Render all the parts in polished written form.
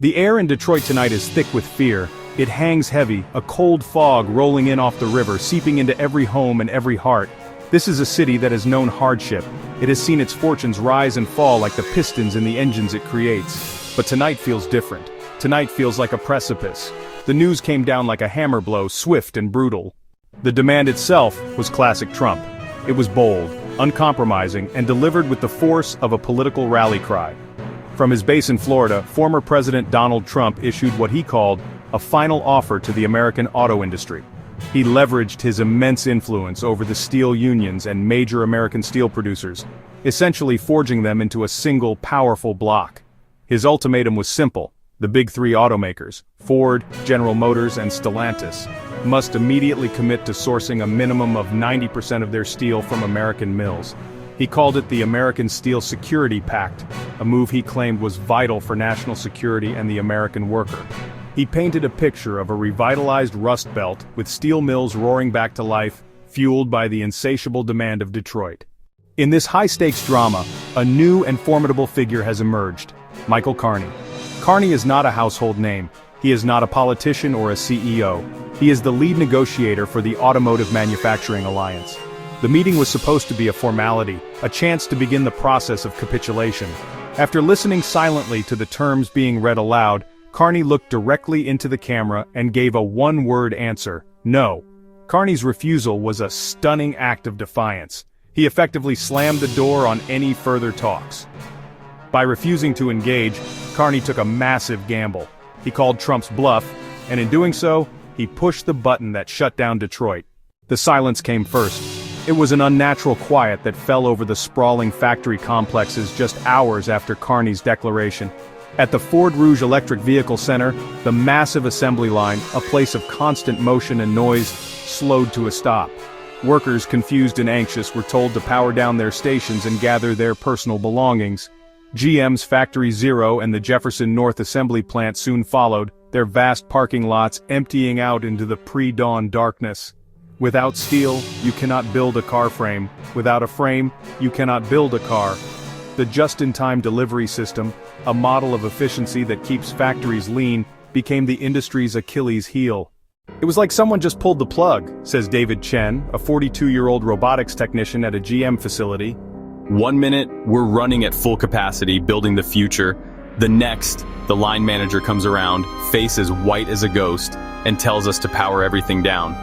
The air in Detroit tonight is thick with fear. It hangs heavy, a cold fog rolling in off the river, seeping into every home and every heart. This is a city that has known hardship. It has seen its fortunes rise and fall like the pistons in the engines it creates. But tonight feels different. Tonight feels like a precipice. The news came down like a hammer blow, swift and brutal. The demand itself was classic Trump. It was bold, uncompromising, and delivered with the force of a political rally cry. From his base in Florida, former President Donald Trump issued what he called a final offer to the American auto industry. He leveraged his immense influence over the steel unions and major American steel producers, essentially forging them into a single powerful bloc. His ultimatum was simple. The big three automakers, Ford, General Motors, and Stellantis, must immediately commit to sourcing a minimum of 90% of their steel from American mills. He called it the American Steel Security Pact, a move he claimed was vital for national security and the American worker. He painted a picture of a revitalized Rust Belt with steel mills roaring back to life, fueled by the insatiable demand of Detroit. In this high-stakes drama, a new and formidable figure has emerged: Michael Carney. Carney is not a household name. He is not a politician or a CEO. He is the lead negotiator for the Automotive Manufacturing Alliance. The meeting was supposed to be a formality, a chance to begin the process of capitulation. After listening silently to the terms being read aloud, Carney looked directly into the camera and gave a one-word answer: no. Carney's refusal was a stunning act of defiance. He effectively slammed the door on any further talks. By refusing to engage, Carney took a massive gamble. He called Trump's bluff, and in doing so, he pushed the button that shut down Detroit. The silence came first. It was an unnatural quiet that fell over the sprawling factory complexes just hours after Carney's declaration. At the Ford Rouge Electric Vehicle Center, the massive assembly line, a place of constant motion and noise, slowed to a stop. Workers, confused and anxious, were told to power down their stations and gather their personal belongings. GM's Factory Zero and the Jefferson North Assembly Plant soon followed, their vast parking lots emptying out into the pre-dawn darkness. Without steel, you cannot build a car frame. Without a frame, you cannot build a car. The just-in-time delivery system, a model of efficiency that keeps factories lean, became the industry's Achilles heel. It was like someone just pulled the plug, says David Chen, a 42-year-old robotics technician at a GM facility. 1 minute, we're running at full capacity, building the future. The next, the line manager comes around, face as white as a ghost, and tells us to power everything down.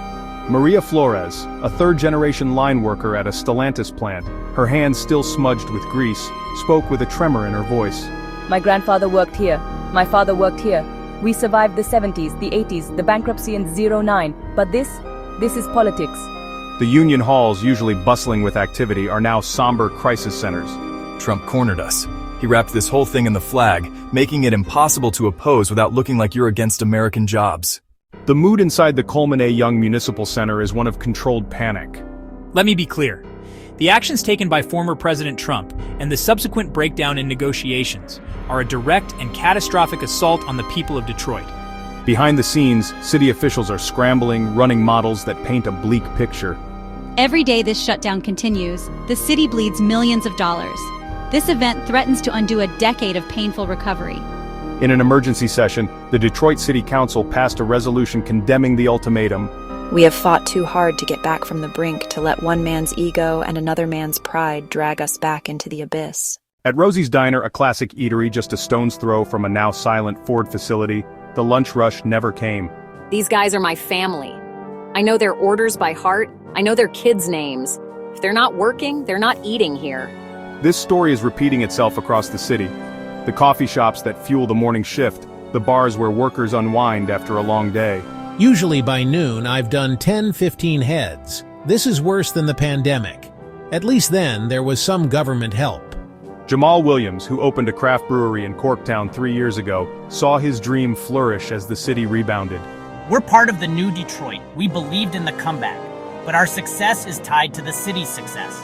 Maria Flores, a third-generation line worker at a Stellantis plant, her hands still smudged with grease, spoke with a tremor in her voice. My grandfather worked here. My father worked here. We survived the 70s, the 80s, the bankruptcy in '09. But this is politics. The union halls, usually bustling with activity, are now somber crisis centers. Trump cornered us. He wrapped this whole thing in the flag, making it impossible to oppose without looking like you're against American jobs. The mood inside the Coleman A. Young Municipal Center is one of controlled panic. Let me be clear. The actions taken by former President Trump and the subsequent breakdown in negotiations are a direct and catastrophic assault on the people of Detroit. Behind the scenes, city officials are scrambling, running models that paint a bleak picture. Every day this shutdown continues, the city bleeds millions of dollars. This event threatens to undo a decade of painful recovery. In an emergency session, the Detroit City Council passed a resolution condemning the ultimatum. We have fought too hard to get back from the brink to let one man's ego and another man's pride drag us back into the abyss. At Rosie's Diner, a classic eatery just a stone's throw from a now silent Ford facility, the lunch rush never came. These guys are my family. I know their orders by heart. I know their kids' names. If they're not working, they're not eating here. This story is repeating itself across the city. The coffee shops that fuel the morning shift, the bars where workers unwind after a long day. Usually by noon, I've done 10-15 heads. This is worse than the pandemic. At least then, there was some government help. Jamal Williams, who opened a craft brewery in Corktown 3 years ago, saw his dream flourish as the city rebounded. We're part of the new Detroit. We believed in the comeback. But our success is tied to the city's success.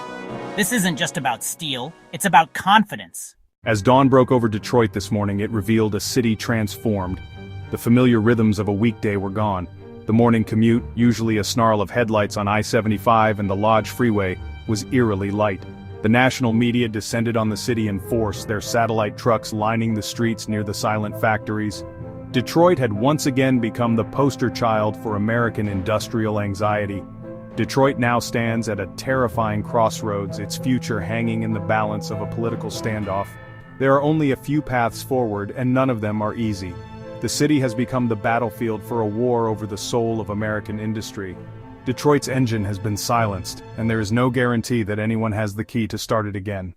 This isn't just about steel, it's about confidence. As dawn broke over Detroit this morning, it revealed a city transformed. The familiar rhythms of a weekday were gone. The morning commute, usually a snarl of headlights on I-75 and the Lodge Freeway, was eerily light. The national media descended on the city in force, their satellite trucks lining the streets near the silent factories. Detroit had once again become the poster child for American industrial anxiety. Detroit now stands at a terrifying crossroads, its future hanging in the balance of a political standoff. There are only a few paths forward, and none of them are easy. The city has become the battlefield for a war over the soul of American industry. Detroit's engine has been silenced, and there is no guarantee that anyone has the key to start it again.